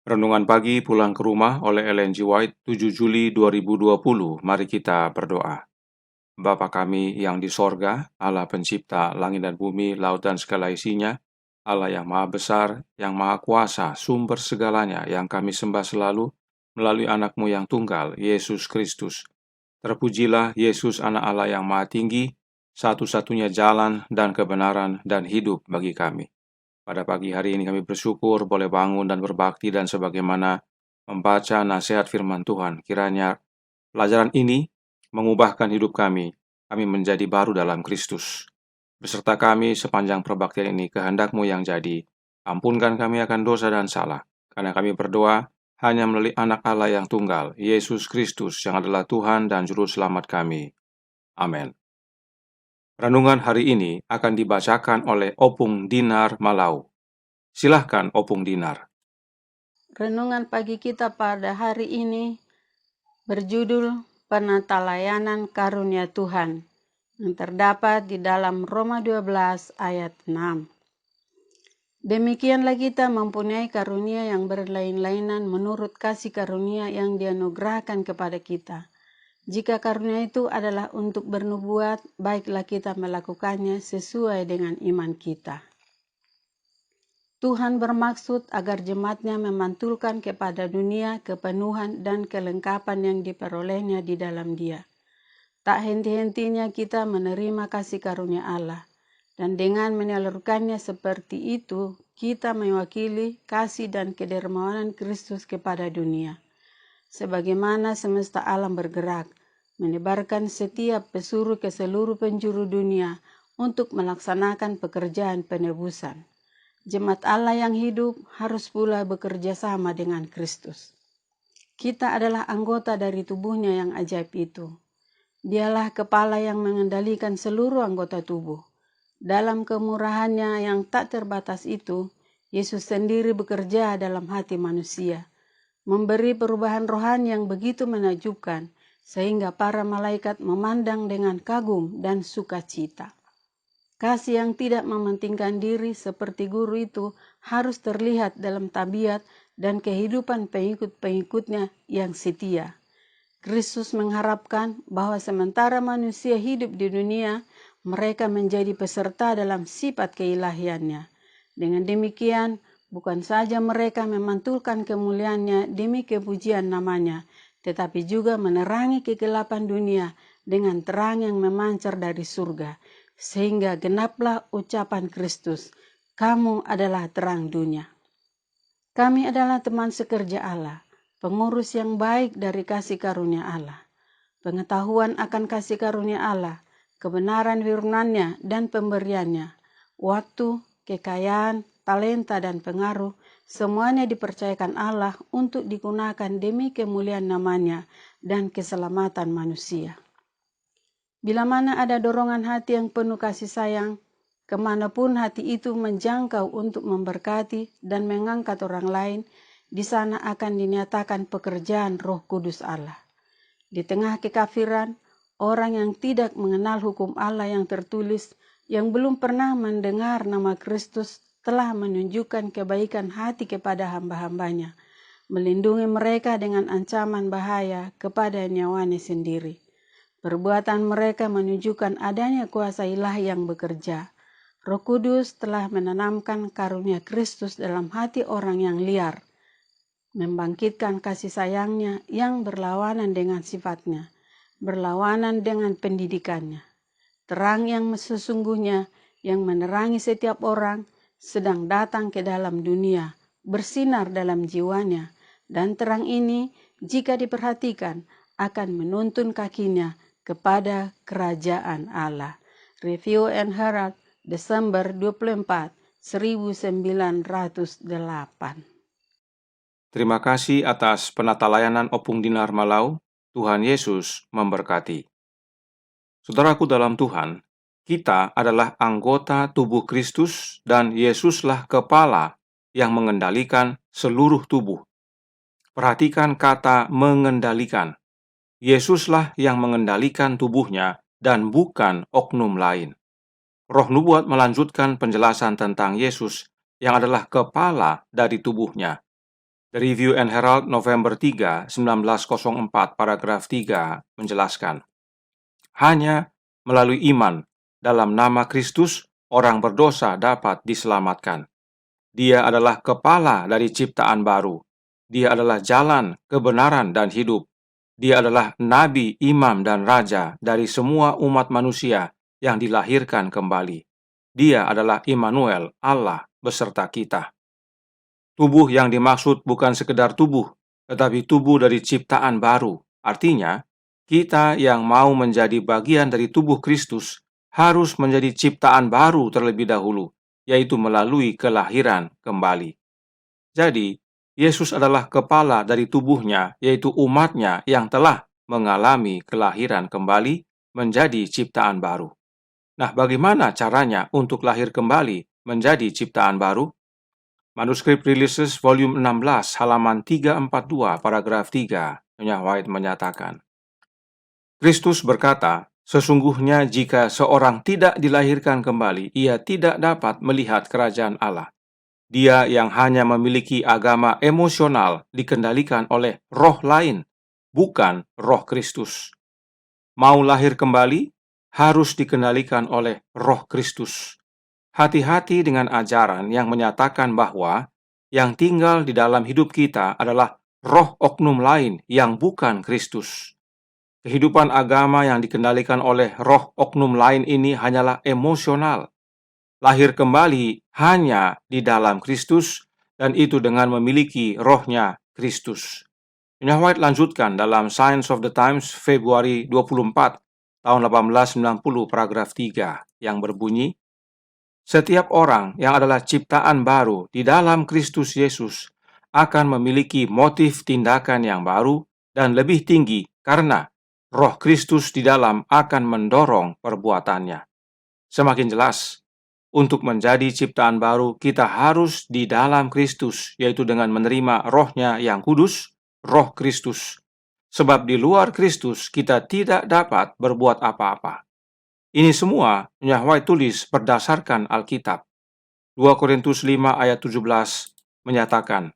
Renungan pagi pulang ke rumah oleh Ellen G. White 7 Juli 2020. Mari kita berdoa. Bapa kami yang di sorga, Allah pencipta langit dan bumi, laut dan segala isinya, Allah yang maha besar, yang maha kuasa, sumber segalanya yang kami sembah selalu melalui anak-Mu yang tunggal, Yesus Kristus. Terpujilah Yesus anak Allah yang maha tinggi, satu-satunya jalan dan kebenaran dan hidup bagi kami. Pada pagi hari ini kami bersyukur boleh bangun dan berbakti dan sebagaimana membaca nasihat firman Tuhan. Kiranya pelajaran ini mengubahkan hidup kami. Kami menjadi baru dalam Kristus. Beserta kami sepanjang perbaktian ini kehendak-Mu yang jadi. Ampunkan kami akan dosa dan salah. Karena kami berdoa hanya melalui anak Allah yang tunggal, Yesus Kristus yang adalah Tuhan dan Juru Selamat kami. Amin. Renungan hari ini akan dibacakan oleh Opung Dinar Malau. Silahkan Opung Dinar. Renungan pagi kita pada hari ini berjudul Penatalayanan Karunia Tuhan yang terdapat di dalam Roma 12 ayat 6. Demikianlah kita mempunyai karunia yang berlain-lainan menurut kasih karunia yang dianugerahkan kepada kita. Jika karunia itu adalah untuk bernubuat, baiklah kita melakukannya sesuai dengan iman kita. Tuhan bermaksud agar jemaatnya memantulkan kepada dunia kepenuhan dan kelengkapan yang diperolehnya di dalam Dia. Tak henti-hentinya kita menerima kasih karunia Allah, dan dengan menyalurkannya seperti itu, kita mewakili kasih dan kedermawanan Kristus kepada dunia. Sebagaimana semesta alam bergerak, menyebarkan setiap pesuruh ke seluruh penjuru dunia untuk melaksanakan pekerjaan penebusan. Jemaat Allah yang hidup harus pula bekerja sama dengan Kristus. Kita adalah anggota dari tubuhnya yang ajaib itu. Dialah kepala yang mengendalikan seluruh anggota tubuh. Dalam kemurahannya yang tak terbatas itu, Yesus sendiri bekerja dalam hati manusia, memberi perubahan rohani yang begitu menakjubkan, sehingga para malaikat memandang dengan kagum dan sukacita. Kasih yang tidak mementingkan diri seperti guru itu harus terlihat dalam tabiat dan kehidupan pengikut-pengikutnya yang setia. Kristus mengharapkan bahwa sementara manusia hidup di dunia, mereka menjadi peserta dalam sifat keilahiannya. Dengan demikian, bukan saja mereka memantulkan kemuliaannya demi kepujian namanya, tetapi juga menerangi kegelapan dunia dengan terang yang memancar dari surga. Sehingga genaplah ucapan Kristus, kamu adalah terang dunia. Kami adalah teman sekerja Allah, pengurus yang baik dari kasih karunia Allah. Pengetahuan akan kasih karunia Allah, kebenaran firman-Nya dan pemberiannya, waktu, kekayaan, talenta dan pengaruh, semuanya dipercayakan Allah untuk digunakan demi kemuliaan namanya dan keselamatan manusia. Bila mana ada dorongan hati yang penuh kasih sayang, kemanapun hati itu menjangkau untuk memberkati dan mengangkat orang lain, di sana akan dinyatakan pekerjaan Roh Kudus Allah. Di tengah kekafiran, orang yang tidak mengenal hukum Allah yang tertulis, yang belum pernah mendengar nama Kristus, telah menunjukkan kebaikan hati kepada hamba-hambanya, melindungi mereka dengan ancaman bahaya kepada nyawanya sendiri. Perbuatan mereka menunjukkan adanya kuasa ilahi yang bekerja. Roh Kudus telah menanamkan karunia Kristus dalam hati orang yang liar, membangkitkan kasih sayangnya yang berlawanan dengan sifatnya, berlawanan dengan pendidikannya. Terang yang sesungguhnya yang menerangi setiap orang sedang datang ke dalam dunia, bersinar dalam jiwanya, dan terang ini jika diperhatikan akan menuntun kakinya kepada kerajaan Allah. Review and Herald, Desember 24, 1908. Terima kasih atas penata layanan Opung Dinar Malau. Tuhan Yesus memberkati. Saudaraku dalam Tuhan, kita adalah anggota tubuh Kristus dan Yesuslah kepala yang mengendalikan seluruh tubuh. Perhatikan kata mengendalikan. Yesuslah yang mengendalikan tubuhnya dan bukan oknum lain. Roh Nubuat melanjutkan penjelasan tentang Yesus yang adalah kepala dari tubuhnya. The Review and Herald November 3, 1904, paragraf 3 menjelaskan, hanya melalui iman dalam nama Kristus, orang berdosa dapat diselamatkan. Dia adalah kepala dari ciptaan baru. Dia adalah jalan, kebenaran, dan hidup. Dia adalah nabi, imam, dan raja dari semua umat manusia yang dilahirkan kembali. Dia adalah Immanuel, Allah beserta kita. Tubuh yang dimaksud bukan sekedar tubuh, tetapi tubuh dari ciptaan baru. Artinya, kita yang mau menjadi bagian dari tubuh Kristus harus menjadi ciptaan baru terlebih dahulu, yaitu melalui kelahiran kembali. Jadi, Yesus adalah kepala dari tubuhnya, yaitu umatnya yang telah mengalami kelahiran kembali menjadi ciptaan baru. Nah, bagaimana caranya untuk lahir kembali menjadi ciptaan baru? Manuskrip Releases volume 16 halaman 342 paragraf 3, Nyonya White menyatakan, Kristus berkata, sesungguhnya jika seorang tidak dilahirkan kembali, ia tidak dapat melihat kerajaan Allah. Dia yang hanya memiliki agama emosional dikendalikan oleh roh lain, bukan roh Kristus. Mau lahir kembali, harus dikendalikan oleh roh Kristus. Hati-hati dengan ajaran yang menyatakan bahwa yang tinggal di dalam hidup kita adalah roh oknum lain yang bukan Kristus. Kehidupan agama yang dikendalikan oleh roh oknum lain ini hanyalah emosional. Lahir kembali hanya di dalam Kristus, dan itu dengan memiliki rohnya Kristus. Nyonya White lanjutkan dalam Science of the Times Februari 24 tahun 1890 paragraf 3 yang berbunyi, setiap orang yang adalah ciptaan baru di dalam Kristus Yesus akan memiliki motif tindakan yang baru dan lebih tinggi karena roh Kristus di dalam akan mendorong perbuatannya. Semakin jelas, untuk menjadi ciptaan baru kita harus di dalam Kristus, yaitu dengan menerima rohnya yang kudus, roh Kristus. Sebab di luar Kristus kita tidak dapat berbuat apa-apa. Ini semua Nyonya White tulis berdasarkan Alkitab. 2 Korintus 5 ayat 17 menyatakan,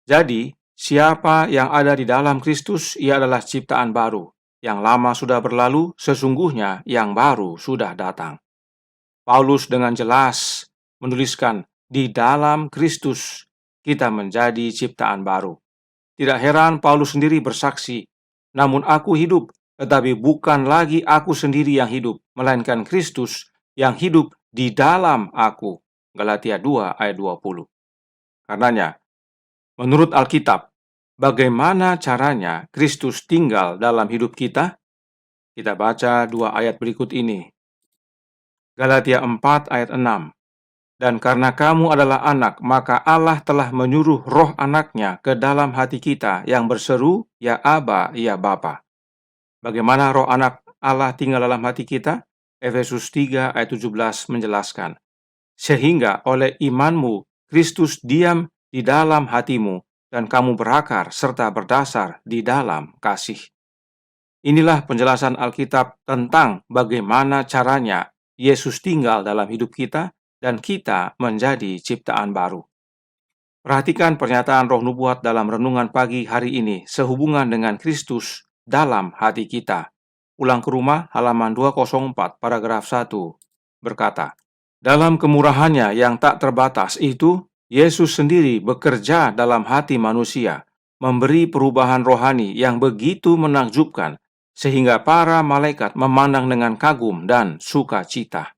jadi, siapa yang ada di dalam Kristus, ia adalah ciptaan baru. Yang lama sudah berlalu, sesungguhnya yang baru sudah datang. Paulus dengan jelas menuliskan, di dalam Kristus kita menjadi ciptaan baru. Tidak heran Paulus sendiri bersaksi, namun aku hidup, tetapi bukan lagi aku sendiri yang hidup, melainkan Kristus yang hidup di dalam aku. Galatia 2 ayat 20. Karenanya, menurut Alkitab, bagaimana caranya Kristus tinggal dalam hidup kita? Kita baca 2 ayat berikut ini. Galatia 4 ayat 6. Dan karena kamu adalah anak, maka Allah telah menyuruh roh anaknya ke dalam hati kita yang berseru, ya Aba, ya Bapa. Bagaimana roh anak Allah tinggal dalam hati kita? Efesus 3 ayat 17 menjelaskan. Sehingga oleh imanmu, Kristus diam di dalam hatimu, dan kamu berakar serta berdasar di dalam kasih. Inilah penjelasan Alkitab tentang bagaimana caranya Yesus tinggal dalam hidup kita, dan kita menjadi ciptaan baru. Perhatikan pernyataan roh nubuat dalam renungan pagi hari ini sehubungan dengan Kristus dalam hati kita. Ulang ke rumah halaman 204 paragraf 1 berkata, dalam kemurahannya yang tak terbatas itu, Yesus sendiri bekerja dalam hati manusia, memberi perubahan rohani yang begitu menakjubkan, sehingga para malaikat memandang dengan kagum dan sukacita.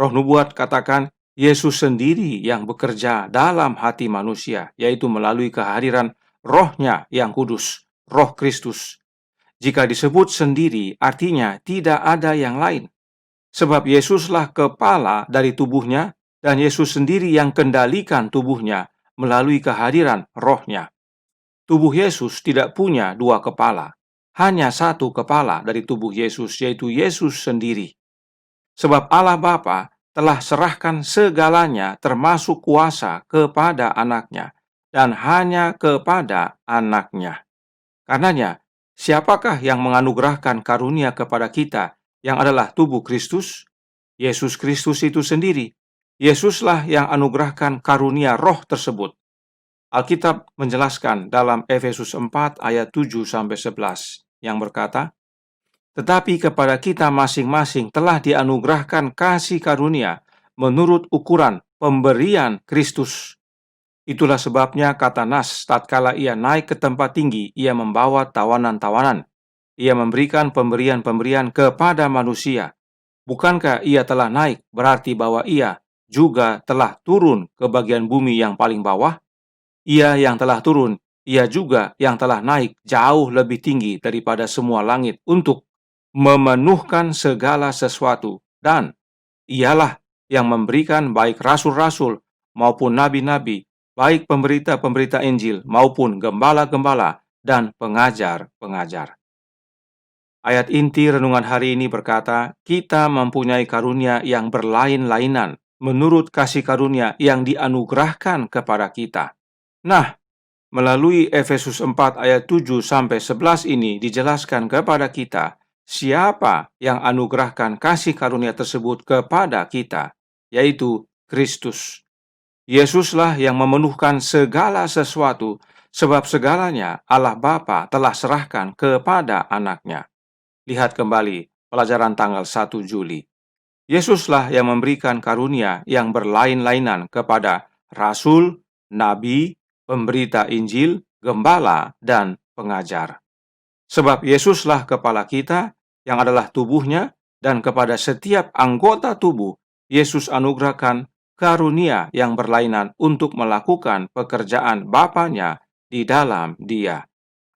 Roh nubuat katakan, Yesus sendiri yang bekerja dalam hati manusia, yaitu melalui kehadiran rohnya yang kudus, roh Kristus. Jika disebut sendiri, artinya tidak ada yang lain. Sebab Yesuslah kepala dari tubuhnya, dan Yesus sendiri yang kendalikan tubuhnya melalui kehadiran rohnya. Tubuh Yesus tidak punya dua kepala, hanya satu kepala dari tubuh Yesus, yaitu Yesus sendiri. Sebab Allah Bapa telah serahkan segalanya termasuk kuasa kepada anaknya, dan hanya kepada anaknya. Karenanya, siapakah yang menganugerahkan karunia kepada kita yang adalah tubuh Kristus? Yesus Kristus itu sendiri. Yesuslah yang anugerahkan karunia roh tersebut. Alkitab menjelaskan dalam Efesus 4 ayat 7-11 yang berkata, "Tetapi kepada kita masing-masing telah dianugerahkan kasih karunia menurut ukuran pemberian Kristus. Itulah sebabnya kata Nas, tatkala ia naik ke tempat tinggi, ia membawa tawanan-tawanan. Ia memberikan pemberian-pemberian kepada manusia. Bukankah ia telah naik, berarti bahwa ia juga telah turun ke bagian bumi yang paling bawah? Ia yang telah turun, ia juga yang telah naik jauh lebih tinggi daripada semua langit untuk memenuhkan segala sesuatu. Dan ialah yang memberikan baik rasul-rasul maupun nabi-nabi, baik pemberita-pemberita Injil maupun gembala-gembala dan pengajar-pengajar." Ayat inti renungan hari ini berkata, kita mempunyai karunia yang berlain-lainan menurut kasih karunia yang dianugerahkan kepada kita. Nah, melalui Efesus 4 ayat 7-11 ini dijelaskan kepada kita siapa yang anugerahkan kasih karunia tersebut kepada kita, yaitu Kristus. Yesuslah yang memenuhkan segala sesuatu, sebab segalanya Allah Bapa telah serahkan kepada anaknya. Lihat kembali pelajaran tanggal 1 Juli. Yesuslah yang memberikan karunia yang berlain-lainan kepada rasul, nabi, pemberita Injil, gembala, dan pengajar. Sebab Yesuslah kepala kita yang adalah tubuhnya, dan kepada setiap anggota tubuh, Yesus anugerahkan karunia yang berlainan untuk melakukan pekerjaan Bapanya di dalam Dia.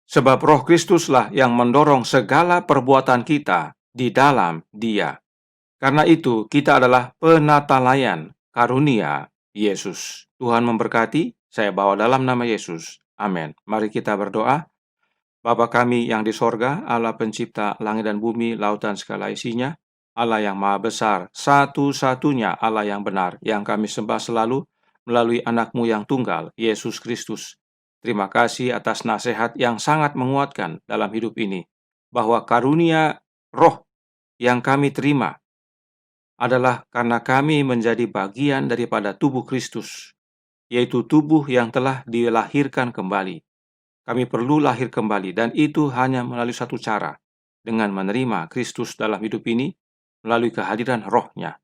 Sebab Roh Kristuslah yang mendorong segala perbuatan kita di dalam Dia. Karena itu, kita adalah penatalayan karunia Yesus. Tuhan memberkati, saya bawa dalam nama Yesus. Amin. Mari kita berdoa. Bapa kami yang di sorga, Allah pencipta langit dan bumi, laut dan segala isinya, Allah yang maha besar, satu-satunya Allah yang benar, yang kami sembah selalu melalui anak-Mu yang tunggal, Yesus Kristus. Terima kasih atas nasihat yang sangat menguatkan dalam hidup ini, bahwa karunia roh yang kami terima adalah karena kami menjadi bagian daripada tubuh Kristus, yaitu tubuh yang telah dilahirkan kembali. Kami perlu lahir kembali, dan itu hanya melalui satu cara, dengan menerima Kristus dalam hidup ini, melalui kehadiran roh-Nya.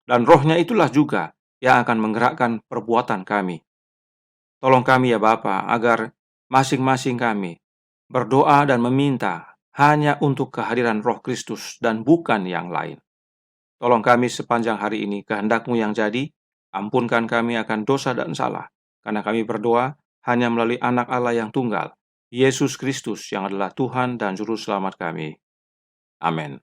Dan roh-Nya itulah juga yang akan menggerakkan perbuatan kami. Tolong kami ya Bapa, agar masing-masing kami berdoa dan meminta hanya untuk kehadiran roh Kristus dan bukan yang lain. Tolong kami sepanjang hari ini, kehendak-Mu yang jadi, ampunkan kami akan dosa dan salah, karena kami berdoa hanya melalui anak Allah yang tunggal, Yesus Kristus yang adalah Tuhan dan Juru Selamat kami. Amin.